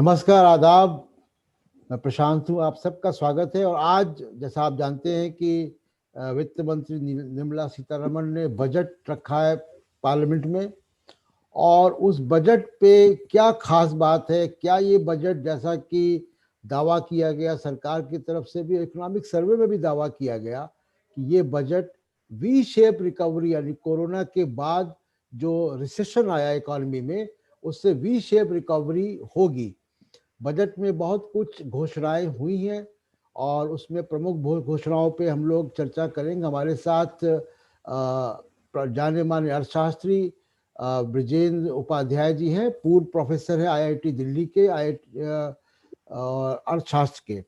नमस्कार, आदाब। मैं प्रशांत हूँ, आप सबका स्वागत है। और आज जैसा आप जानते हैं कि वित्त मंत्री निर्मला सीतारमण ने बजट रखा है पार्लियामेंट में, और उस बजट पे क्या खास बात है, क्या ये बजट, जैसा कि दावा किया गया सरकार की तरफ से भी, इकोनॉमिक सर्वे में भी दावा किया गया कि ये बजट वी शेप रिकवरी, यानी कोरोना के बाद जो रिसेशन आया इकोनॉमी में, उससे वी शेप रिकवरी होगी। बजट में बहुत कुछ घोषणाएं हुई हैं और उसमें प्रमुख घोषणाओं पे हम लोग चर्चा करेंगे। हमारे साथ जाने माने अर्थशास्त्री ब्रिजेंद्र उपाध्याय जी हैं, पूर्व प्रोफेसर है आईआईटी दिल्ली के अर्थशास्त्र के।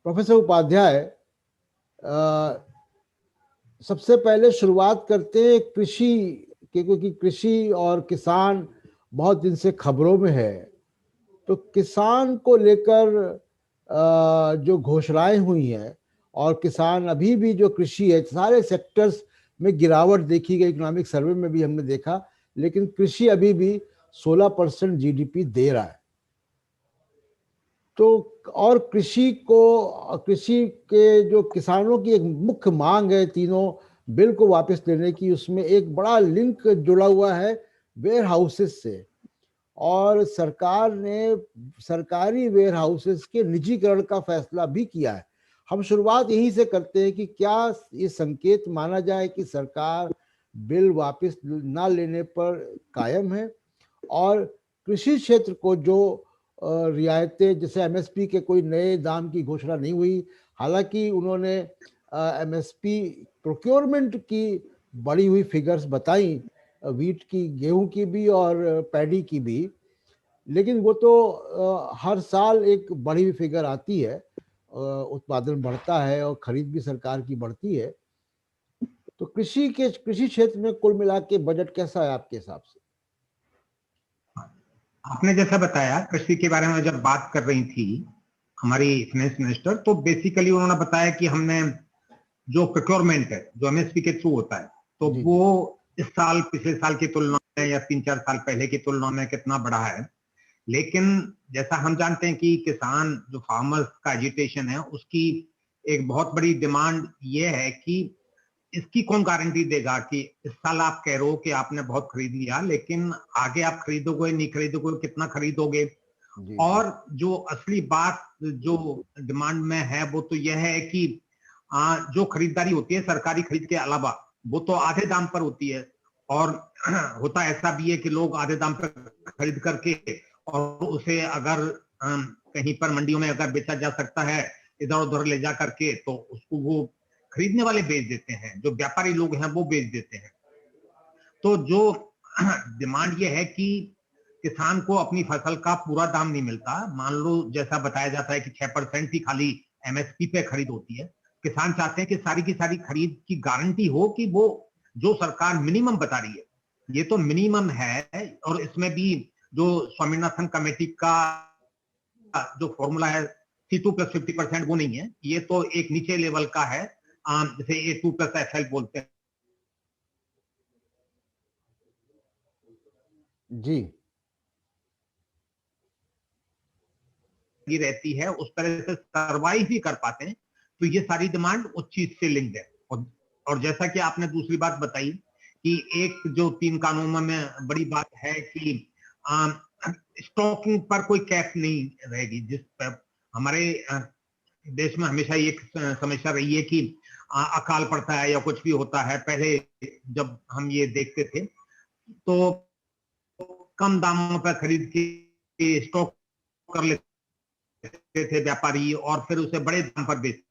प्रोफेसर उपाध्याय, सबसे पहले शुरुआत करते हैं कृषि के, क्योंकि कृषि और किसान बहुत दिन से खबरों में है। तो किसान को लेकर जो घोषणाएं हुई हैं, और किसान अभी भी जो कृषि है, सारे सेक्टर्स में गिरावट देखी गई, इकोनॉमिक सर्वे में भी हमने देखा, लेकिन कृषि अभी भी 16% जीडीपी दे रहा है। तो और कृषि के जो किसानों की एक मुख्य मांग है तीनों बिल को वापस लेने की, उसमें एक बड़ा लिंक जुड़ा हुआ है वेयर हाउसेस से। और सरकार ने सरकारी वेयर हाउसेस के निजीकरण का फैसला भी किया है। हम शुरुआत यहीं से करते हैं कि क्या ये संकेत माना जाए कि सरकार बिल वापस ना लेने पर कायम है, और कृषि क्षेत्र को जो रियायतें, जैसे एमएसपी के कोई नए दाम की घोषणा नहीं हुई, हालांकि उन्होंने एमएसपी प्रोक्योरमेंट की बढ़ी हुई फिगर्स बताई, वीट की, गेहूं की भी और पैडी की भी, लेकिन वो तो हर साल एक बढ़ी हुई फिगर आती है, उत्पादन बढ़ता है और खरीद भी सरकार की बढ़ती है। तो कृषि क्षेत्र में कुल मिला के बजट कैसा है आपके हिसाब से? आपने जैसा बताया, कृषि के बारे में जब बात कर रही थी हमारी फाइनेंस मिनिस्टर, तो बेसिकली उन्होंने बताया कि हमने जो प्रोक्योरमेंट है, जो एमएसपी के थ्रू होता है, तो जी, वो इस साल पिछले साल की तुलना में या 3-4 साल पहले की तुलना में कितना बढ़ा है। लेकिन जैसा हम जानते हैं कि किसान, जो फार्मर्स का एजिटेशन है, उसकी एक बहुत बड़ी डिमांड ये है कि इसकी कौन गारंटी देगा कि इस साल आप कह रहे हो कि आपने बहुत खरीद लिया, लेकिन आगे आप खरीदोगे नहीं खरीदोगे, कितना खरीदोगे। जी, जी। और जो असली बात जो डिमांड में है वो तो यह है कि जो खरीदारी होती है सरकारी खरीद के अलावा, वो तो आधे दाम पर होती है। और होता ऐसा भी है कि लोग आधे दाम पर खरीद करके, और उसे अगर कहीं पर मंडियों में अगर बेचा जा सकता है इधर उधर ले जा करके, तो उसको वो खरीदने वाले बेच देते हैं, जो व्यापारी लोग हैं वो बेच देते हैं। तो जो डिमांड ये है कि किसान को अपनी फसल का पूरा दाम नहीं मिलता। मान लो जैसा बताया जाता है कि 6% ही खाली एमएसपी पे खरीद होती है। किसान चाहते हैं कि सारी की सारी खरीद की गारंटी हो कि वो जो सरकार मिनिमम बता रही है, ये तो मिनिमम है। और इसमें भी जो स्वामीनाथन कमेटी का जो फॉर्मूला है C2+50%, वो नहीं है, ये तो एक नीचे लेवल का है, जैसे A2+FL बोलते हैं। जी, रहती है उस तरह से सरवाइव ही कर पाते हैं। तो ये सारी डिमांड उस चीज से लिंक्ड है। और जैसा कि आपने दूसरी बात बताई कि एक जो 3 कानूनों में बड़ी बात है कि स्टॉकिंग पर कोई कैप नहीं रहेगी, जिस पर हमारे देश में हमेशा ये समस्या रही है कि अकाल पड़ता है या कुछ भी होता है। पहले जब हम ये देखते थे तो कम दामों पर खरीद के स्टॉक कर लेते थे व्यापारी, और फिर उसे बड़े दाम पर बेचते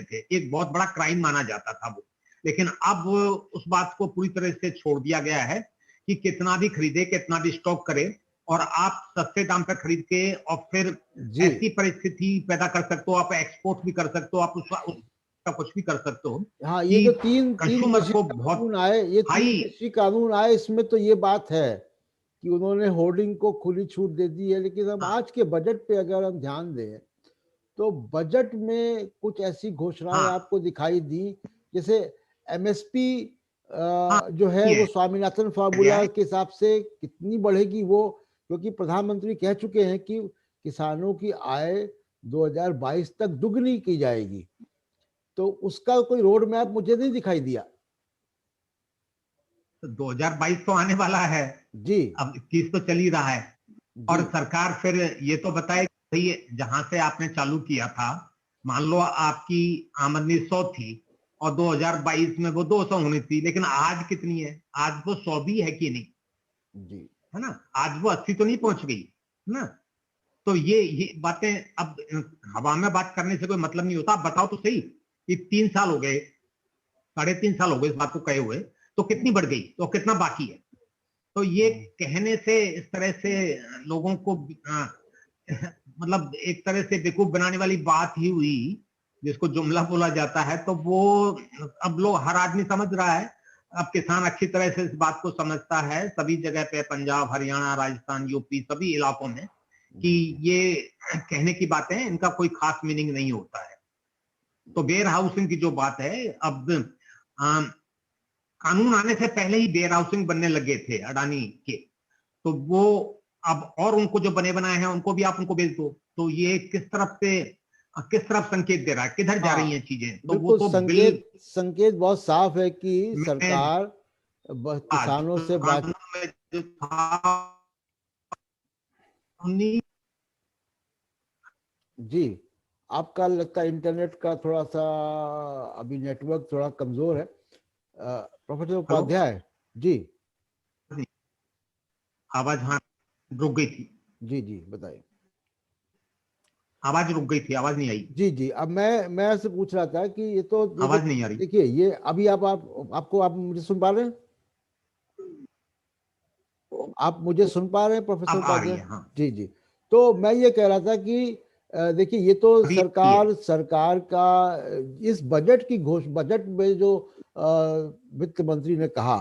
थे। एक बहुत बड़ा क्राइम माना जाता था वो। लेकिन अब उस बात को पूरी तरह से छोड़ दिया गया है कि कितना भी खरीदे, कितना भी स्टॉक करे, और आप सस्ते दाम पर खरीद के और फिर जी। ऐसी परिस्थिति पैदा कर सकते हो, आप एक्सपोर्ट भी कर सकते हो, आप उसका कुछ भी कर सकते हो हाँ, ये कि जो तीन तीन कंज्यूमर कृषि को बहुत कानून आए, ये तीन हाई। कृषि कानून आए, इसमें तो ये बात है कि उन्होंने होर्डिंग को खुली छूट दे दी है। लेकिन हम आज के बजट पे अगर हम ध्यान दें, तो बजट में कुछ ऐसी घोषणाएं हाँ आपको दिखाई दी, जैसे एमएसपी हाँ, जो है ये वो स्वामीनाथन गया फार्मूला है। के हिसाब से कितनी बढ़ेगी, वो क्योंकि प्रधानमंत्री कह चुके हैं कि किसानों की आय 2022 तक दुगनी की जाएगी, तो उसका कोई रोड मैप मुझे नहीं दिखाई दिया। तो 2022 तो आने वाला है, जी अब 21 तो चल ही रहा है। जी और सरकार फिर ये तो बताए कि भाई जहां से आपने चालू किया था, मान लो आपकी आमदनी 100 थी और 2022 में वो 200 होनी थी, लेकिन आज कितनी है? आज वो 100 भी है कि नहीं, जी है ना? आज वो 80 तो नहीं पहुंच गई, है ना? तो ये बातें अब हवा में बात करने से कोई मतलब नहीं होता। आप बताओ तो सही कि 3 साल हो गए, 3.5 साल हो गए इस बात को कहे हुए, तो कितनी बढ़ गई, तो कितना बाकी है? तो ये कहने से, इस तरह से लोगों को मतलब एक तरह से बेवकूफ बनाने वाली बात ही हुई, जिसको जुमला बोला जाता है। तो वो अब लोग, हर आदमी समझ रहा है, अब किसान अच्छी तरह से इस बात को समझता है सभी जगह पे, पंजाब, हरियाणा, राजस्थान, यूपी, सभी इलाकों में, कि ये कहने की बातें, इनका कोई खास मीनिंग नहीं होता है। तो वेयर हाउसिंग की जो बात है, अब कानून आने से पहले ही वेयर हाउसिंग बनने लगे थे अडानी के, तो वो अब और उनको जो बने बनाए हैं उनको भी आप उनको बेच दो, तो ये किस तरफ संकेत दे रहा है, किधर जा रही हाँ हैं चीजें? तो वो बिल्कुल, तो संकेत बिल संकेत बहुत साफ है कि में सरकार किसानों जो से बात। कानून में जो था 19। जी, आपका लगता है इंटरनेट का थोड़ा सा अभी नेटवर्क थोड़ा कमजोर है, प्रोफेसर हेलो, उपाध्याय। जी आवाज, हाँ, रुक गई थी, जी जी बताइए। आवाज रुक गई थी, आवाज नहीं आई, जी जी, अब मैं आपसे पूछ रहा था कि ये तो आवाज नहीं आ रही। देखिए, ये अभी आप मुझे सुन पा रहे हैं? आप मुझे सुन पा रहे हैं प्रोफेसर अब आ रही उपाध्याय? है, हाँ, जी जी। तो मैं ये कह रहा था कि देखिए, ये तो अभी आ रही है। सरकार सरकार का इस बजट में जो वित्त मंत्री ने कहा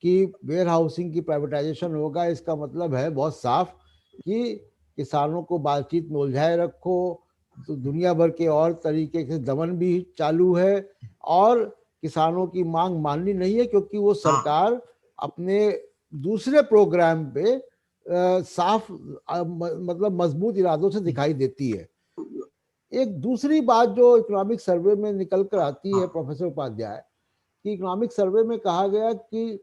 कि वेयर हाउसिंग की प्राइवेटाइजेशन होगा, इसका मतलब है बहुत साफ कि किसानों को बातचीत में उलझाए रखो। तो दुनिया भर के और तरीके से दमन भी चालू है, और किसानों की मांग माननी नहीं है, क्योंकि वो हाँ सरकार अपने दूसरे प्रोग्राम पे साफ मतलब मजबूत इरादों से दिखाई देती है। एक दूसरी बात जो इकोनॉमिक सर्वे में निकल कर आती है हाँ प्रोफेसर उपाध्याय, कि इकोनॉमिक सर्वे में कहा गया कि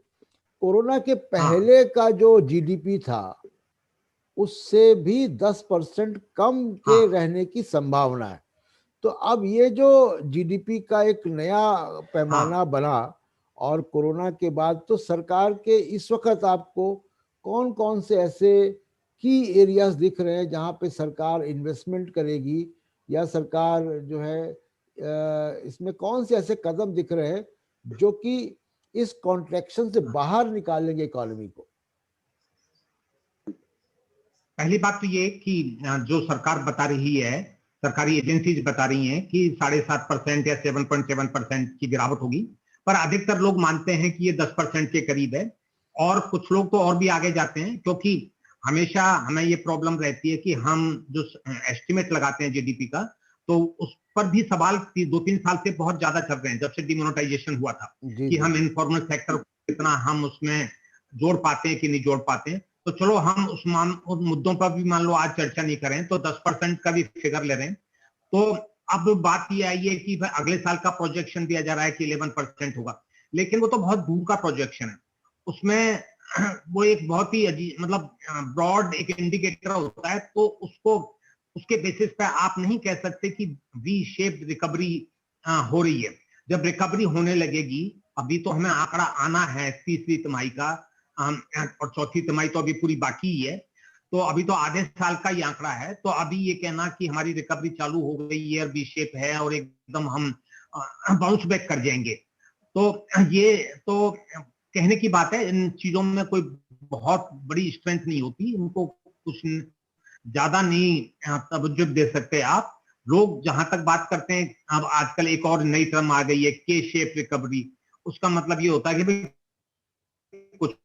कोरोना के हाँ पहले का जो जीडीपी था उससे भी 10% कम के हाँ रहने की संभावना है। तो अब ये जो जीडीपी का एक नया पैमाना हाँ। बना, और कोरोना के बाद तो सरकार के इस वक्त आपको कौन कौन से ऐसे की एरियाज दिख रहे हैं जहां पे सरकार इन्वेस्टमेंट करेगी, या सरकार जो है इसमें कौन से ऐसे कदम दिख रहे हैं जो कि इस कॉन्ट्रैक्शन से बाहर निकालेंगे इकोनॉमी को? पहली बात तो ये कि जो सरकार बता रही है, सरकारी एजेंसीज बता रही हैं कि 7.5% या 7.7% की गिरावट होगी, पर अधिकतर लोग मानते हैं कि ये 10% के करीब है। और कुछ लोग तो और भी आगे जाते हैं, क्योंकि हमेशा हमें ये प्रॉब्लम रहती है कि हम जो एस्टिमेट लगाते हैं जीडीपी का, तो उस पर भी सवाल 2-3 साल से बहुत ज्यादा चल रहे हैं, जब से डिमोनेटाइजेशन हुआ था, जी कि जी हम इनफॉर्मल सेक्टर को कितना हम उसमें जोड़ पाते हैं कि नहीं जोड़ पाते हैं। तो चलो हम उस मुद्दों पर भी मान लो आज चर्चा नहीं करें, तो 10% का भी फिगर ले रहे हैं। तो अब बात ये आई है कि अगले साल का प्रोजेक्शन दिया जा रहा है कि 11% होगा, लेकिन वो तो बहुत दूर का प्रोजेक्शन है। उसमें वो एक बहुत ही अजीब, मतलब ब्रॉड एक इंडिकेटर होता है, तो उसको, उसके बेसिस पे आप नहीं कह सकते कि वी शेप्ड रिकवरी हो रही है। जब रिकवरी होने लगेगी, अभी तो हमें आंकड़ा आना है तीसरी तिमाही का, और चौथी तिमाही तो अभी पूरी बाकी ही है, तो अभी तो आधे साल का ही आंकड़ा है। तो अभी ये कहना कि हमारी रिकवरी चालू हो गई है और वी शेप है और एकदम हम बाउंस बैक कर जाएंगे, तो ये तो कहने की बात है। इन चीजों में कोई बहुत बड़ी स्ट्रेंथ नहीं होती, इनको कुछ ज्यादा नहीं तवज्जो दे सकते आप। लोग जहां तक बात करते हैं, अब आजकल एक और नई टर्म आ गई है, के शेप रिकवरी। उसका मतलब ये होता है कि भाई कुछ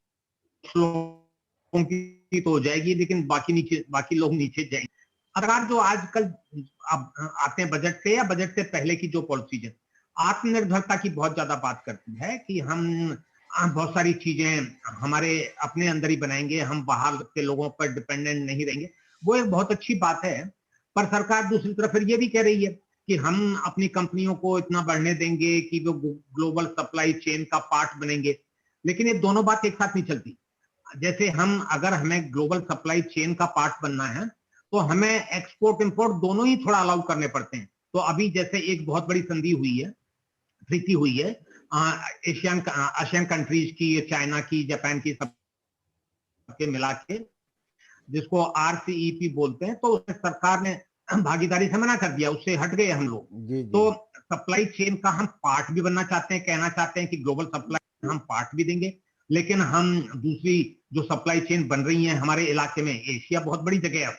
लोगों की तो हो जाएगी, लेकिन बाकी लोग नीचे जाएंगे। अगर जो आजकल अब आते हैं बजट से या बजट से पहले की जो पॉलिसीज है, आत्मनिर्भरता की बहुत ज्यादा बात करती है कि हम बहुत सारी चीजें हमारे अपने अंदर ही बनाएंगे, हम बाहर के लोगों पर डिपेंडेंट नहीं रहेंगे, वो एक बहुत अच्छी बात है। पर सरकार दूसरी तरफ फिर ये भी कह रही है कि हम अपनी कंपनियों को इतना बढ़ने देंगे कि वो ग्लोबल सप्लाई चेन का पार्ट बनेंगे, लेकिन ये दोनों बात एक साथ नहीं चलती। जैसे हम अगर हमें ग्लोबल सप्लाई चेन का पार्ट बनना है तो हमें एक्सपोर्ट इंपोर्ट दोनों ही थोड़ा अलाउ करने पड़ते हैं। तो अभी जैसे एक बहुत बड़ी संधि हुई है, ट्रीटी हुई है एशियन कंट्रीज की, चाइना की, जापान की, सब के मिला के, जिसको RCEP बोलते हैं, तो उसमें सरकार ने भागीदारी से मना कर दिया, उससे हट गए हम लोग। जी तो जी सप्लाई चेन का हम पार्ट भी बनना चाहते हैं, कहना चाहते हैं कि ग्लोबल सप्लाई हम पार्ट भी देंगे, लेकिन हम दूसरी जो सप्लाई चेन बन रही है हमारे इलाके में, एशिया बहुत बड़ी जगह है,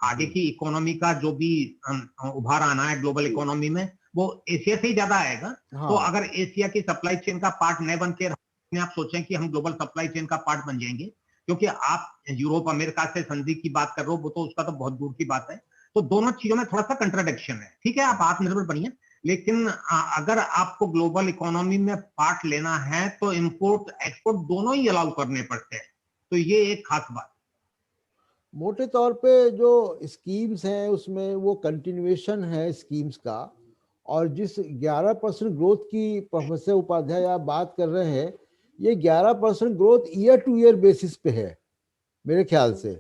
आगे की इकोनॉमी का जो भी उभार आना है ग्लोबल इकोनॉमी में, वो एशिया से ही ज्यादा आएगा। हाँ तो अगर एशिया की सप्लाई चेन का पार्ट न बन के आप सोचें कि हम ग्लोबल सप्लाई चेन का पार्ट बन जाएंगे, क्योंकि आप यूरोप अमेरिका से संधि की बात कर रहे हो, वो तो उसका तो बहुत दूर की बात है। तो दोनों चीजों में थोड़ा सा कंट्राडिक्शन है। ठीक है, आप आत्मनिर्भर बनिए, लेकिन अगर आपको ग्लोबल इकोनॉमी में पार्ट लेना है तो इंपोर्ट एक्सपोर्ट दोनों ही अलाउ करने पड़ते हैं। तो ये एक खास बात। मोटे तौर पे जो स्कीम्स हैं उसमें वो कंटिन्यूएशन है स्कीम्स का, और जिस 11% ग्रोथ की प्रोफेसर उपाध्याय आप बात कर रहे हैं, ये 11% growth year two year basis पे है मेरे ख्याल से।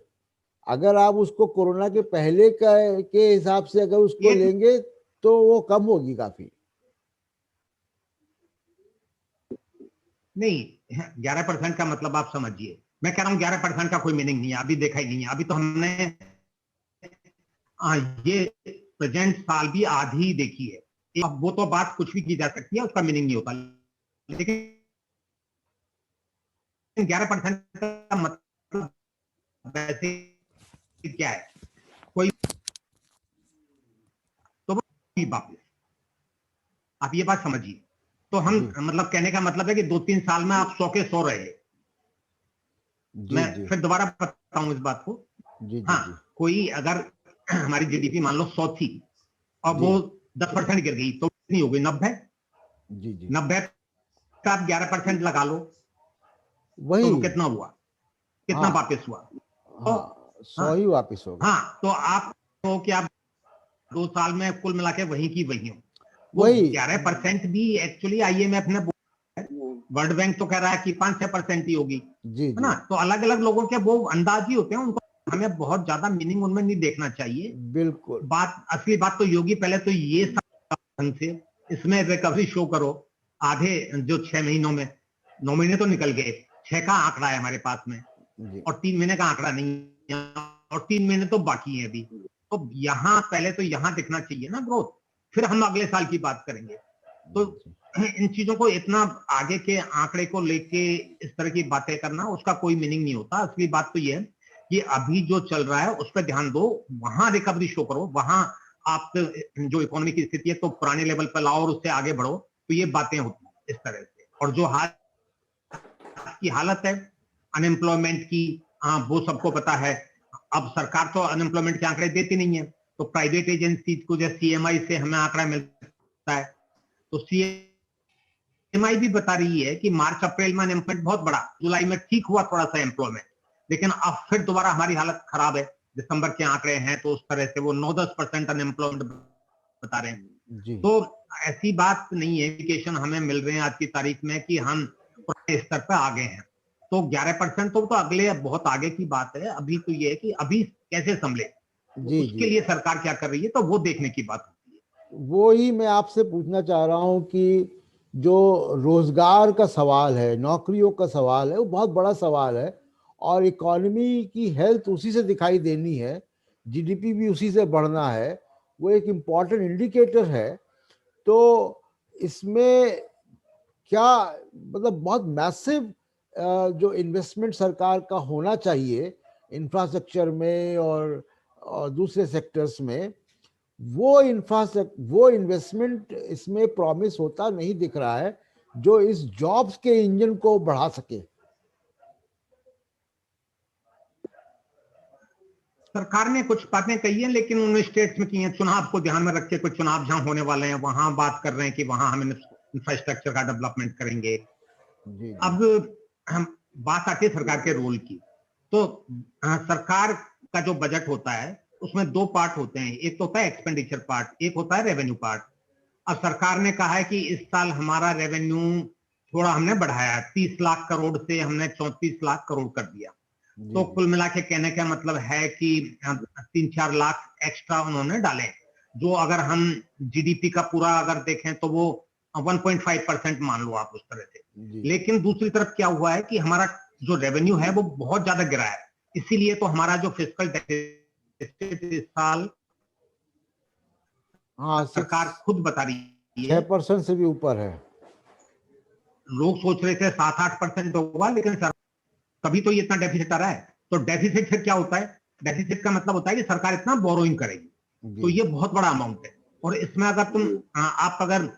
अगर आप उसको कोरोना के पहले का के हिसाब से अगर उसको ये लेंगे तो वो कम होगी काफी। नहीं, 11% का मतलब आप समझिए, मैं कह रहा हूँ 11% का कोई मीनिंग नहीं है, अभी देखा ही नहीं है। अभी तो हमने ये प्रेजेंट साल भी आधी ही देखी है। अब वो तो बात कुछ भी की जा सकती है, उसका मीनिंग नहीं होता, लेकिन 11% का मतलब वैसे क्या है, कोई तो वापस, आप ये बात समझिए। तो हम जी मतलब कहने का मतलब है कि 2-3 साल में आप 100 के 100 रहे। जी मैं जी फिर दोबारा बताऊं इस बात को। जी जी हाँ, जी कोई अगर हमारी GDP मान लो 100 थी और जी वो 10% गिर गई, तो कितनी हो गई? 90। जी जी 90 का आप 11% लगा लो, तो वही। वो कितना हुआ, कितना हाँ वापस हुआ? तो हाँ, हाँ 100 ही वापिस होगा। हाँ, तो आप तो कि आप 2 साल में कुल मिला के वहीं की वहीं हो। वो वही 11% भी एक्चुअली IMF ने, वर्ल्ड बैंक तो कह रहा है कि 5-6% ही होगी, जी है जी ना? तो अलग अलग लोगों के वो अंदाज ही होते हैं, उनको हमें बहुत ज्यादा मीनिंग उनमें नहीं देखना चाहिए। बिल्कुल। बात, असली बात तो योगी, पहले तो ये ढंग से इसमें रिकवरी शो करो। आधे जो 6 महीनों में, 9 महीने तो निकल गए, 6 का आंकड़ा है हमारे पास में, जी और 3 महीने का आंकड़ा नहीं है, और 3 महीने तो बाकी है अभी। तो यहाँ पहले तो यहाँ दिखना चाहिए ना ग्रोथ, फिर हम अगले साल की बात करेंगे। तो जी इन चीजों को इतना आगे के आंकड़े को लेके इस तरह की बातें करना, उसका कोई मीनिंग नहीं होता। असली बात तो ये है कि अभी जो चल रहा है उस पर ध्यान दो, वहां रिकवरी शो करो, वहां आप जो इकोनॉमी की स्थिति है तो पुराने लेवल पर लाओ और उससे आगे बढ़ो। तो ये बातें होती हैं इस तरह से। और जो हाल की हालत है अनएम्प्लॉयमेंट की, हाँ वो सबको पता है। अब सरकार तो अनएम्प्लॉयमेंट के आंकड़े देती नहीं है, तो प्राइवेट एजेंसी को, जैसे CMI से हमें आंकड़ा मिलता है, तो CMI भी बता रही है कि मार्च अप्रैल में अनएम्प्लॉयमेंट बहुत बड़ा, जुलाई में ठीक हुआ थोड़ा सा एम्प्लॉयमेंट, लेकिन अब फिर दोबारा हमारी हालत खराब है। दिसंबर के आंकड़े हैं तो उस तरह से वो 9-10% अनएम्प्लॉयमेंट बता रहे हैं। जी तो ऐसी बात नहीं है, इंडिकेशन हमें मिल रहे हैं आज की तारीख में कि हम पुराने स्तर पर आ गए हैं। तो 11% तो अगले बहुत आगे की बात है। अभी तो ये है कि अभी कैसे संभले, जी उसके जी लिए सरकार क्या कर रही है, तो वो देखने की बात होती है। वो ही मैं आपसे पूछना चाह रहा हूँ कि जो रोजगार का सवाल है, नौकरियों का सवाल है, वो बहुत बड़ा सवाल है, और इकॉनमी की हेल्थ उसी से दिखाई देनी है, जीडीपी भी उसी से बढ़ना है, वो एक इम्पॉर्टेंट इंडिकेटर है। तो इसमें क्या मतलब बहुत मैसिव जो इन्वेस्टमेंट सरकार का होना चाहिए इंफ्रास्ट्रक्चर में और दूसरे सेक्टर्स में, वो इन्वेस्टमेंट इसमें प्रॉमिस होता नहीं दिख रहा है जो इस जॉब्स के इंजन को बढ़ा सके। सरकार ने कुछ बातें कही है, लेकिन उन स्टेट्स में की हैं, चुनाव को ध्यान में रख के, कुछ चुनाव जहां होने वाले हैं वहां बात कर रहे हैं कि वहां हम इंफ्रास्ट्रक्चर का डेवलपमेंट करेंगे, जी अब हम बात आती है सरकार के रोल की। तो सरकार का जो बजट होता है उसमें दो पार्ट होते हैं, एक तो होता है एक्सपेंडिचर पार्ट, एक होता है रेवेन्यू पार्ट। अब सरकार ने कहा है कि इस साल हमारा रेवेन्यू थोड़ा हमने बढ़ाया, 30 लाख करोड़ से हमने 34 लाख करोड़ कर दिया। तो जी कुल मिला के कहने का मतलब है कि 3-4 लाख एक्स्ट्रा उन्होंने डाले, जो अगर हम जीडीपी का पूरा अगर देखें तो वो 1.5% मान लो आप उस तरह से। जी लेकिन दूसरी तरफ क्या हुआ है कि हमारा जो रेवेन्यू है वो बहुत ज्यादा गिरा है, इसीलिए तो हमारा जो फिस्कल डेफिसिट इस साल हाँ, सरकार खुद बता रही है। 6% से भी ऊपर है। लोग सोच रहे थे 7-8% होगा, लेकिन सर तभी तो ये इतना डेफिसिट आ रहा है। तो डेफिसिट फिर क्या होता है, डेफिसिट का मतलब होता है कि सरकार इतना बोरोइंग करेगी, तो जी ये बहुत बड़ा अमाउंट है। और इसमें अगर आप अगर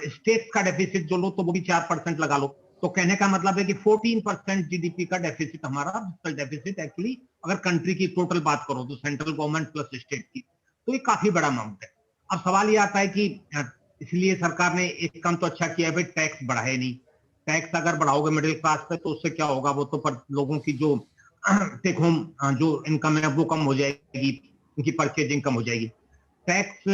स्टेट का डेफिसिट जो लो तो वो भी 4% लगा लो, तो कहने का मतलब है कि 14% जीडीपी का डेफिसिट हमारा फिस्कल डेफिसिट एक्चुअली, अगर कंट्री की टोटल बात करो तो सेंट्रल गवर्नमेंट प्लस स्टेट की, तो ये काफी बड़ा अमाउंट है। अब सवाल ये आता है कि इसलिए सरकार ने एक काम तो अच्छा किया है, भाई टैक्स बढ़ाए नहीं। टैक्स अगर बढ़ाओगे मिडिल क्लास पे तो उससे क्या होगा, वो तो पर लोगों की जो टेक होम जो इनकम है वो कम हो जाएगी, उनकी परचेजिंग कम हो जाएगी। टैक्स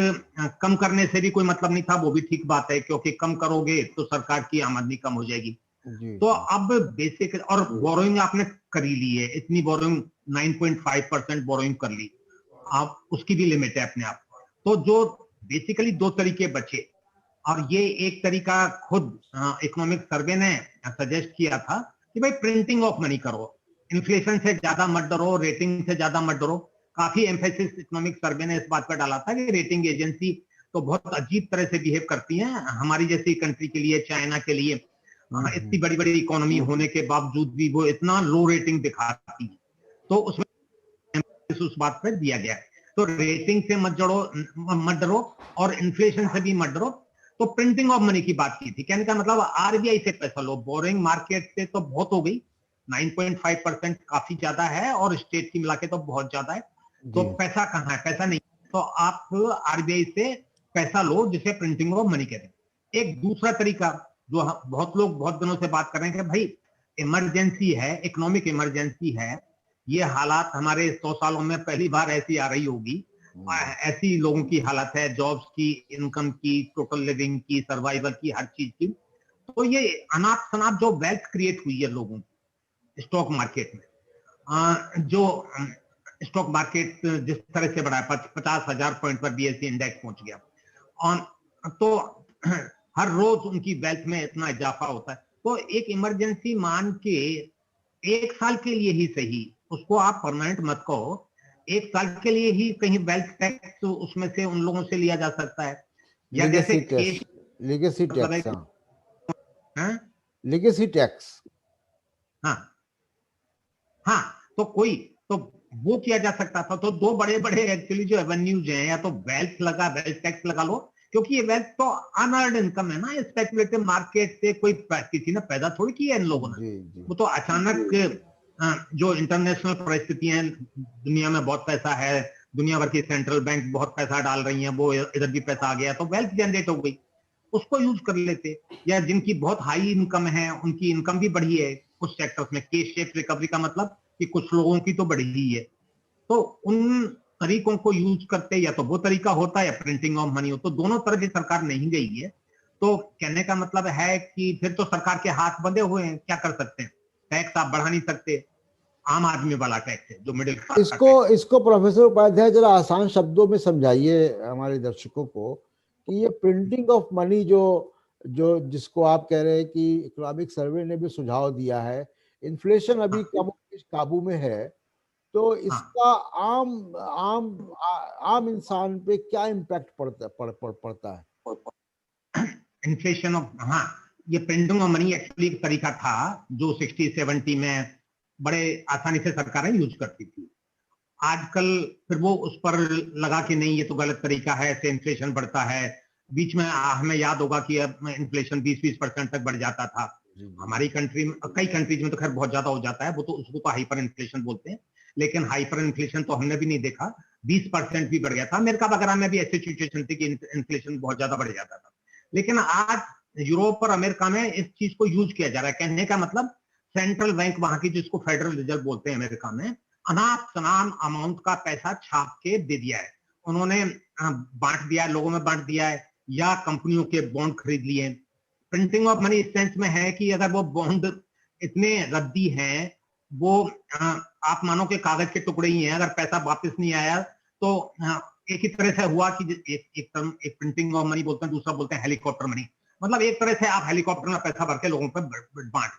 कम करने से भी कोई मतलब नहीं था, वो भी ठीक बात है, क्योंकि कम करोगे तो सरकार की आमदनी कम हो जाएगी। जी तो जी अब बेसिक और बोरोइंग आपने कर ही ली है, इतनी बोरोइंग 9.5% बोरोइंग कर ली, आप उसकी भी लिमिट है अपने आप। तो जो बेसिकली दो तरीके बचे, और ये एक तरीका खुद इकोनॉमिक सर्वे ने सजेस्ट किया था कि भाई प्रिंटिंग ऑफ मनी करो, इन्फ्लेशन से ज्यादा मत डरो, रेटिंग से ज्यादा मत डरो। काफी एम्फेसिस इकोनॉमिक सर्वे ने इस बात पर डाला था कि रेटिंग एजेंसी तो बहुत अजीब तरह से बिहेव करती हैं हमारी जैसी कंट्री के लिए, चाइना के लिए, इतनी बड़ी बड़ी इकोनॉमी होने के बावजूद भी वो इतना लो रेटिंग दिखाती है। तो उसमें उस बात पर दिया गया है, तो रेटिंग से मत डरो और इन्फ्लेशन से भी मत डरो। तो प्रिंटिंग ऑफ मनी की बात की थी, कहने का मतलब आरबीआई से पैसा लो, बोरिंग मार्केट से तो बहुत हो गई, 9.5% काफी ज्यादा है और स्टेट की मिला के तो बहुत ज्यादा है। तो जी पैसा कहाँ है, पैसा नहीं, तो आप आरबीआई से पैसा लो, जिसे प्रिंटिंग ऑफ मनी कहते हैं। एक दूसरा तरीका जो बहुत लोग बहुत दिनों से बात कर रहे हैं कि भाई इमरजेंसी है, इकोनॉमिक इमरजेंसी है, ये हालात हमारे 100 सालों में पहली बार ऐसी आ रही होगी, ऐसी लोगों की हालत है, जॉब्स की, इनकम की, टोटल लिविंग की, सर्वाइवल की, हर चीज की। तो ये अनाप शनाप जो वेल्थ क्रिएट हुई है लोगों की स्टॉक मार्केट में, जो स्टॉक मार्केट जिस तरह से बढ़ा है, 50,000 पॉइंट पर बीएसई इंडेक्स पहुंच गया, और तो हर रोज उनकी वेल्थ में इतना इजाफा होता है। तो एक इमरजेंसी मान के 1 साल के लिए ही सही, उसको आप परमानेंट मत कहो, 1 साल के लिए ही कहीं वेल्थ टैक्स उसमें से उन लोगों से लिया जा सकता है, या जैसे लिगेसी केस, टैक्स, लिगेसी मतलब है टैक्स, हाँ, हाँ लिगेसी टैक्स। हाँ हाँ, तो कोई तो वो किया जा सकता था। तो दो बड़े बड़े एक्चुअली जो एवेन्यूज हैं, या तो वेल्थ टैक्स लगा लो, क्योंकि ये वेल्थ तो अनअर्न्ड इनकम है ना, स्पेकुलेटिव मार्केट से कोई किसी ने पैदा थोड़ी किया है इन लोगों ने, जी जी वो तो अचानक जो इंटरनेशनल परिस्थितियां, दुनिया में बहुत पैसा है, दुनिया भर की सेंट्रल बैंक बहुत पैसा डाल रही हैं, वो इधर भी पैसा आ गया तो वेल्थ जनरेट हो गई, उसको यूज कर लेते। या जिनकी बहुत हाई इनकम है, उनकी इनकम भी बढ़ी है कुछ सेक्टर्स में, के शेप रिकवरी का मतलब कि कुछ लोगों की तो बढ़ी ही है, तो उन तरीकों को यूज करते, या तो वो तरीका होता है या प्रिंटिंग ऑफ मनी हो, तो दोनों तरफ ही सरकार नहीं गई है। तो कहने का मतलब है कि फिर तो सरकार के हाथ बंधे हुए हैं, क्या कर सकते हैं, टैक्स आप बढ़ा नहीं सकते, आम आदमी वाला टैक्स है जो मिडिल क्लास का इसको टैक्स है। इसको प्रोफेसर उपाध्याय जरा आसान शब्दों में समझाइए हमारे दर्शकों को कि ये प्रिंटिंग ऑफ मनी जो जो जिसको आप कह रहे हैं कि इकोनॉमिक सर्वे ने भी सुझाव दिया है, इन्फ्लेशन अभी हाँ कम काबू में है, तो हाँ, इसका आम आम आम इंसान पे क्या इम्पैक्ट पड़ता है? इन्फ्लेशन ऑफ, हाँ, ये प्रिंटिंग ऑफ मनी एक्चुअली एक तरीका था जो 60-70 में बड़े आसानी से सरकारें यूज करती थी। आजकल फिर वो उस पर लगा कि नहीं ये तो गलत तरीका है, ऐसे इन्फ्लेशन बढ़ता है। बीच में हमें याद होगा कि अब इन्फ्लेशन 20-20% तक बढ़ जाता था जी जी हमारी कंट्री में, कई कंट्रीज में तो खैर बहुत ज्यादा हो जाता है, वो तो उसको तो हाइपर इन्फ्लेशन बोलते हैं, लेकिन हाइपर इन्फ्लेशन तो हमने भी नहीं देखा, 20% भी बढ़ गया था। अमेरिका वगैरह में भी ऐसी सिचुएशन थी कि इन्फ्लेशन बहुत ज्यादा बढ़ जाता था। लेकिन आज यूरोप और अमेरिका में इस चीज को यूज किया जा रहा है। कहने का मतलब सेंट्रल बैंक वहां की, जिसको फेडरल रिजर्व बोलते हैं अमेरिका में, अनाप शनाप अमाउंट का पैसा छाप के दे दिया है। उन्होंने बांट दिया है, लोगों में बांट दिया है, या कंपनियों के बॉन्ड खरीद लिए। प्रिंटिंग ऑफ मनी इस सेंस में है कि अगर वो बॉन्ड इतने रद्दी हैं, वो आप मानो कि कागज के टुकड़े ही हैं, अगर पैसा वापस नहीं आया तो एक ही तरह से हुआ कि एक प्रिंटिंग ऑफ मनी बोलते हैं, दूसरा बोलते हैं हेलीकॉप्टर मनी। मतलब एक तरह से आप हेलीकॉप्टर में पैसा भर के लोगों पर बांट।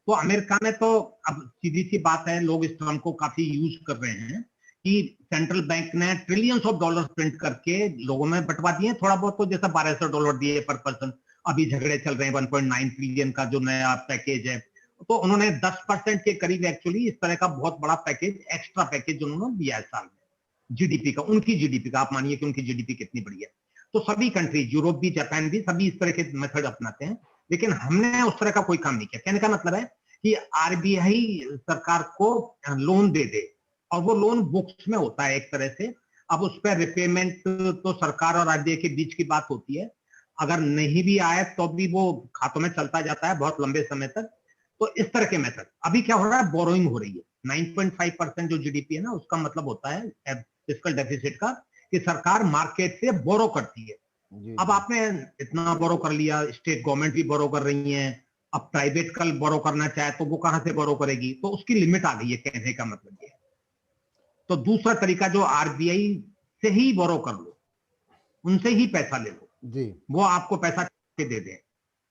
तो अमेरिका में तो अब सीधी सी बात है, लोग इस टर्म को काफी यूज कर रहे हैं कि सेंट्रल बैंक ने ट्रिलियंस ऑफ डॉलर्स प्रिंट करके लोगों में बंटवा दिए। थोड़ा बहुत तो जैसा $1200 दिए पर पर्सन, अभी झगड़े चल रहे हैं 1.9 ट्रिलियन का जो नया पैकेज है, तो उन्होंने 10% के करीब एक्चुअली इस तरह का बहुत बड़ा पैकेज, एक्स्ट्रा पैकेज उन्होंने दिया है साल में जीडीपी का, उनकी जीडीपी का। आप मानिए कि उनकी जीडीपी कितनी बड़ी है। तो सभी कंट्रीज, यूरोप भी, जापान भी, सभी इस तरह के मेथड अपनाते हैं, लेकिन हमने उस तरह का कोई काम नहीं किया। कहने का मतलब है कि आरबीआई सरकार को लोन दे दे, और वो लोन बुक्स में होता है एक तरह से। अब उस पर रिपेमेंट तो सरकार और आरबीआई के बीच की बात होती है, अगर नहीं भी आए तो भी वो खातों में चलता जाता है बहुत लंबे समय तक। तो इस तरह के मेथड। अभी क्या हो रहा है, बोरोइंग हो रही है। 9.5% जो जीडीपी है ना, उसका मतलब होता है फिस्कल डेफिसिट का, कि सरकार मार्केट से बोरो करती है। अब आपने इतना बोरो कर लिया, स्टेट गवर्नमेंट भी बोरो कर रही है, अब प्राइवेट कल बोरो करना चाहे तो वो कहां से बोरो करेगी, तो उसकी लिमिट आ गई है। कहने का मतलब ये है। तो दूसरा तरीका जो आरबीआई से ही बोरो कर लो, उनसे ही पैसा ले लो जी, वो आपको पैसा दे दें,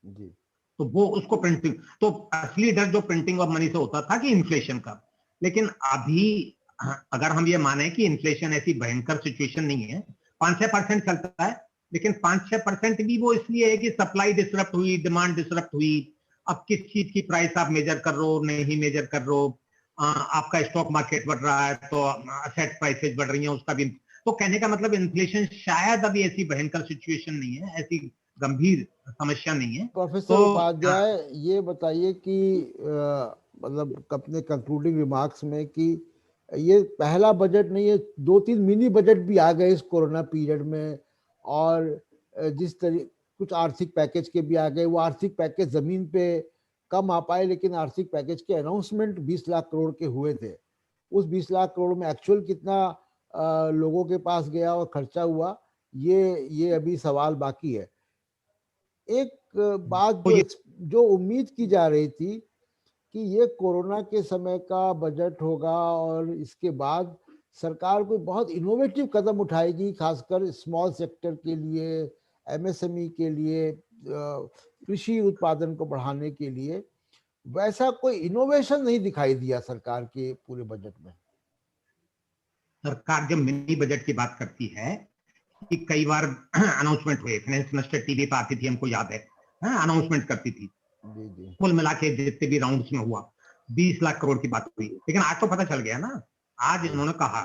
जी, तो वो उसको प्रिंटिंग। तो असली डर जो प्रिंटिंग ऑफ मनी से होता था कि इन्फ्लेशन का। लेकिन अभी अगर हम ये माने कि इन्फ्लेशन ऐसी भयंकर सिचुएशन नहीं है, 5-6% चलता है, लेकिन 5-6% भी वो इसलिए है कि सप्लाई डिसरप्ट हुई, डिमांड डिसरप्ट हुई। अब किस चीज की प्राइस आप मेजर कर रहे हो, नहीं मेजर कर रहे हो, आपका स्टॉक मार्केट बढ़ रहा है तो असेट प्राइसेस बढ़ रही हैं, उसका भी। तो कहने का मतलब इन्फ्लेशन शायद अभी ऐसी भयंकर सिचुएशन नहीं है, ऐसी गंभीर समस्या नहीं है। प्रोफेसर तो उपाध्याय, ये बताइए कि मतलब अपने कंक्लूडिंग रिमार्क्स में कि ये पहला बजट नहीं है, 2-3 मिनी बजट भी आ गए इस कोरोना पीरियड में, और जिस तरह कुछ आर्थिक पैकेज के भी आ गए। वो आर्थिक पैकेज जमीन पे कम आ पाए, लेकिन आर्थिक पैकेज के अनाउंसमेंट 20 लाख करोड़ के हुए थे। उस 20 लाख करोड़ में एक्चुअल कितना लोगों के पास गया और खर्चा हुआ, ये अभी सवाल बाकी है। एक बात तो ये जो उम्मीद की जा रही थी कि ये कोरोना के समय का बजट होगा और इसके बाद सरकार कोई बहुत इनोवेटिव कदम उठाएगी, खासकर स्मॉल सेक्टर के लिए, एमएसएमई के लिए, कृषि उत्पादन को बढ़ाने के लिए, वैसा कोई इनोवेशन नहीं दिखाई दिया सरकार के पूरे बजट में। सरकार जब मिनी बजट की बात करती है कि कई बार अनाउंसमेंट हुए, फाइनेंस मिनिस्टर टीवी पे आती थी, हमको याद है, अनाउंसमेंट करती थी। जी, जी, कुल मिला के जितने भी राउंड्स में हुआ 20 लाख करोड़ की बात हुई। लेकिन आज तो पता चल गया ना, आज इन्होंने कहा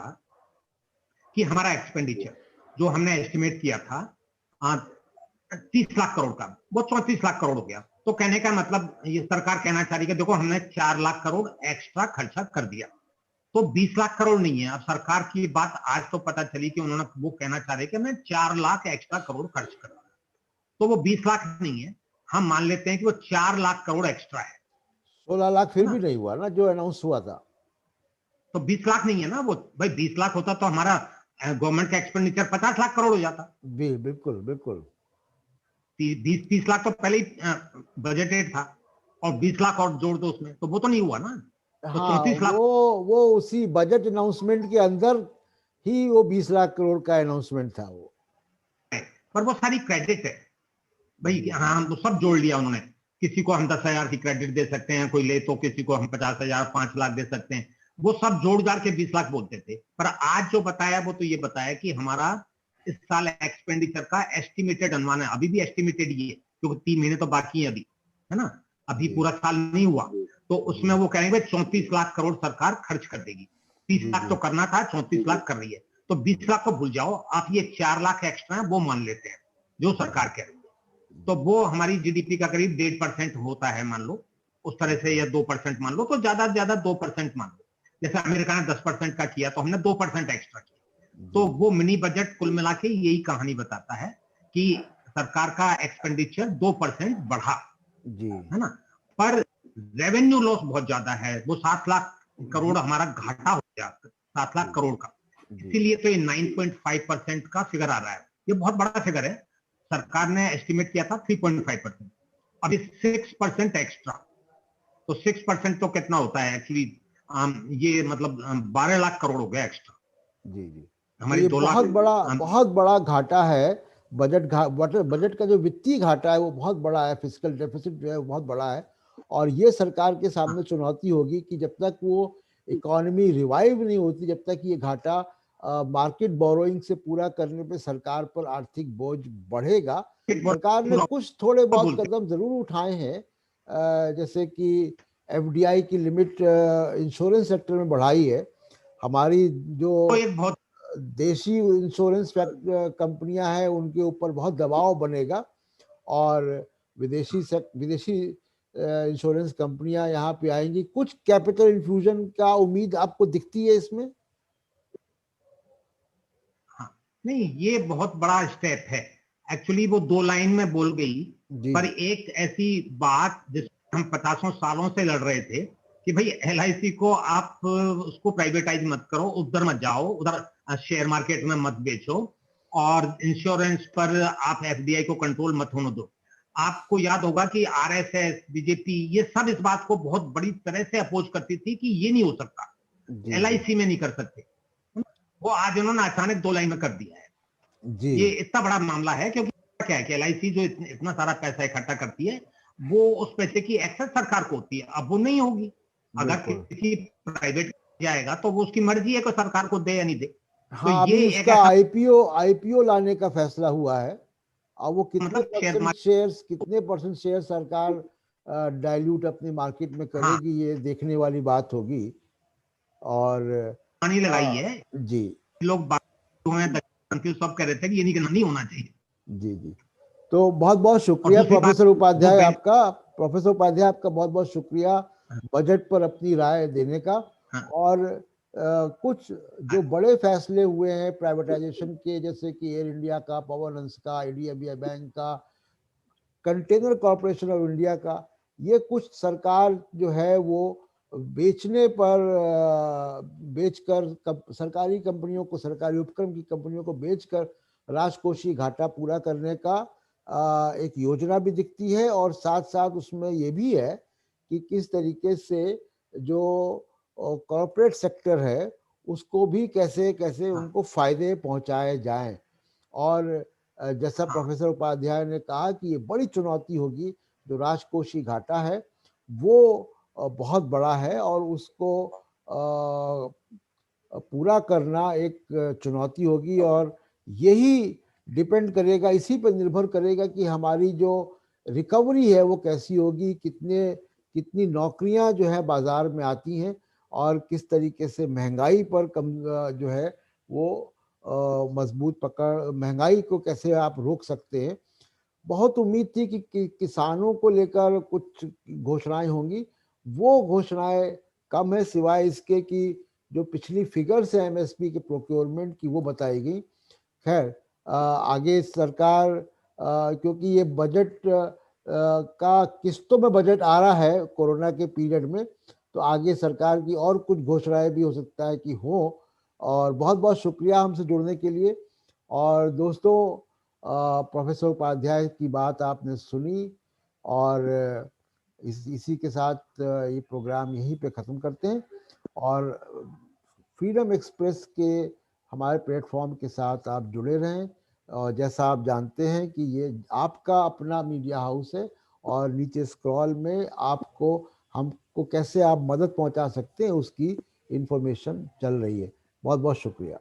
कि हमारा एक्सपेंडिचर जो हमने एस्टिमेट किया था 30 लाख करोड़ का, वो 34 लाख करोड़ हो गया। तो कहने का मतलब ये सरकार कहना चाह रही है कि देखो हमने 4 लाख करोड़ एक्स्ट्रा खर्चा कर दिया। तो 20 लाख करोड़ नहीं है। अब सरकार की बात आज तो पता चली कि उन्होंने वो कहना चाह रहे कि मैं 4 लाख एक्स्ट्रा करोड़ खर्च कर रहा, तो वो 20 लाख नहीं है। हम मान लेते हैं कि वो 4 लाख करोड़ एक्स्ट्रा है 16 लाख है फिर ना। भी नहीं हुआ ना जो अनाउंस हुआ था। तो 20 लाख नहीं है ना वो। भाई 20 लाख होता तो हमारा गवर्नमेंट का एक्सपेंडिचर 50 लाख करोड़ हो जाता। बिल्कुल, बिल्कुल। 20-30 लाख तो पहले ही बजटेड था, और 20 लाख और जोड़ दो उसमें, तो वो तो नहीं हुआ ना। तो हाँ, 34 लाख वो उसी बजट अनाउंसमेंट के अंदर ही वो 20 लाख करोड़ का अनाउंसमेंट था वो। है, पर वो सारी क्रेडिट है भाई। जी, हाँ, हम तो सब जोड़ लिया उन्होंने। किसी को हम 10,000 की क्रेडिट दे सकते हैं, कोई ले तो किसी को हम 50,000, 5 लाख दे सकते हैं। वो सब जोड़ जाड़ के 20 लाख बोलते थे। पर आज जो बताया वो तो ये बताया कि हमारा इस साल एक्सपेंडिचर का एस्टिमेटेड अनुमान है। अभी भी एस्टिमेटेड ही है क्योंकि 3 महीने तो बाकी है अभी, है ना। अभी जी, पूरा साल नहीं हुआ। तो उसमें जी, वो कहेंगे 34 लाख करोड़ सरकार खर्च कर देगी। 30 जी, लाख जी, तो करना था, 34 लाख कर रही है। तो 20 लाख को भूल जाओ आप, ये 4 लाख एक्स्ट्रा है वो मान लेते हैं जो सरकार कह रही है। तो वो हमारी जीडीपी का करीब 1.5% होता है मान लो, उस तरह से, या 2% मान लो, तो ज्यादा से ज्यादा 2% मान लो। जैसे अमेरिका ने 10% का किया तो हमने 2% एक्स्ट्रा किया। तो जी, वो मिनी बजट कुल मिला के यही कहानी बताता है कि सरकार का एक्सपेंडिचर 2% बढ़ा, जी है ना, पर रेवेन्यू लॉस बहुत ज्यादा है, वो 7 लाख करोड़ हमारा घाटा हो गया, 7 लाख करोड़ का। जी इसीलिए तो ये 9.5% का फिगर आ रहा है, ये बहुत बड़ा फिगर है। सरकार ने एस्टिमेट किया था 3.5%, अभी 6% एक्स्ट्रा, तो 6% तो कितना होता है एक्चुअली, ये मतलब 12 लाख करोड़ हो गया एक्स्ट्रा। जी जी। तो हमारी ये 2 लाख बहुत बड़ा घाटा है। बजट का जो वित्तीय घाटा है वो बहुत बड़ा है, फिजिकल डेफिसिट जो है वो बहुत बड़ा है। और ये सरकार के सामने चुनौती होगी कि जब तक वो इकोनॉमी रिवाइव नहीं होती, जब तक ये घाटा मार्केट बोरोइंग से पूरा करने पे सरकार पर आर्थिक बोझ बढ़ेगा। सरकार ने कुछ थोड़े बहुत कदम जरूर उठाए हैं, जैसे कि एफडीआई की लिमिट इंश्योरेंस सेक्टर में बढ़ाई है। हमारी जो एक बहुत देशी इंश्योरेंस कंपनियां हैं उनके ऊपर बहुत दबाव बनेगा, और विदेशी इंश्योरेंस कंपनियां यहाँ पे आएंगी। कुछ कैपिटल इन्फ्यूजन का उम्मीद आपको दिखती है इसमें? नहीं, ये बहुत बड़ा स्टेप है एक्चुअली, वो 2 लाइन में बोल गई, पर एक ऐसी बात जिसको हम 50 सालों से लड़ रहे थे कि भाई एलआईसी को आप उसको प्राइवेटाइज मत करो, उधर मत जाओ, उधर शेयर मार्केट में मत बेचो, और इंश्योरेंस पर आप एफडीआई को कंट्रोल मत होने दो। आपको याद होगा कि आरएसएस, बीजेपी, ये सब इस बात को बहुत बड़ी तरह से अपोज करती थी कि ये नहीं हो सकता, एलआईसी में नहीं कर सकते। वो आज उन्होंने अचानक 2 लाइन में कर दिया है। जी ये इतना बड़ा मामला है क्योंकि क्या है कि एलआईसी जो इतना सारा पैसा इकट्ठा करती है, वो उस पैसे की एक्सेस सरकार को होती है, अब वो नहीं होगी। अगर किसी प्राइवेट जाएगा तो वो उसकी मर्जी है कि सरकार को दे या नहीं दे। हाँ, तो अभी ये उसका आईपीओ लाने का फैसला हुआ है। अब वो कितने परसेंट शेयर सरकार डाइल्यूट अपनी मार्केट में करेगी, ये देखने वाली बात होगी। और पानी लगाई है जी, लोग सब कह रहे थे कि ये नहीं होना चाहिए। जी जी। तो बहुत बहुत शुक्रिया प्रोफेसर उपाध्याय आपका। बहुत बहुत शुक्रिया बजट पर अपनी राय देने का। और कुछ जो बड़े फैसले हुए हैं प्राइवेटाइजेशन के, जैसे कि एयर इंडिया का, पवनहंस का, आईडीबीआई बैंक का, कंटेनर कॉर्पोरेशन ऑफ इंडिया का, ये कुछ सरकार जो है वो बेचने पर बेचकर सरकारी कंपनियों को, सरकारी उपक्रम की कंपनियों को बेचकर राजकोषीय घाटा पूरा करने का एक योजना भी दिखती है। और साथ साथ उसमें ये भी है कि किस तरीके से जो कॉर्पोरेट सेक्टर है उसको भी कैसे कैसे उनको फायदे पहुंचाए जाएं। और जैसा प्रोफेसर उपाध्याय ने कहा कि ये बड़ी चुनौती होगी, जो राजकोषीय घाटा है वो बहुत बड़ा है, और उसको पूरा करना एक चुनौती होगी। और यही डिपेंड करेगा, इसी पर निर्भर करेगा कि हमारी जो रिकवरी है वो कैसी होगी, कितनी नौकरियां जो है बाजार में आती हैं, और किस तरीके से महंगाई पर कम जो है वो मजबूत पकड़, महंगाई को कैसे आप रोक सकते हैं। बहुत उम्मीद थी कि किसानों को लेकर कुछ घोषणाएं होंगी, वो घोषणाएं कम है, सिवाय इसके कि जो पिछली फिगर्स है एमएसपी के प्रोक्योरमेंट की वो बताई गई। खैर, आगे सरकार, क्योंकि ये बजट का किस्तों में बजट आ रहा है कोरोना के पीरियड में, तो आगे सरकार की और कुछ घोषणाएं भी हो सकता है कि हो। और बहुत बहुत शुक्रिया हमसे जुड़ने के लिए। और दोस्तों, प्रोफेसर उपाध्याय की बात आपने सुनी, और इसी के साथ ये प्रोग्राम यहीं पे ख़त्म करते हैं। और फ्रीडम एक्सप्रेस के हमारे प्लेटफॉर्म के साथ आप जुड़े रहें। और जैसा आप जानते हैं कि ये आपका अपना मीडिया हाउस है, और नीचे स्क्रॉल में आपको हमको कैसे आप मदद पहुंचा सकते हैं उसकी इंफॉर्मेशन चल रही है। बहुत बहुत शुक्रिया।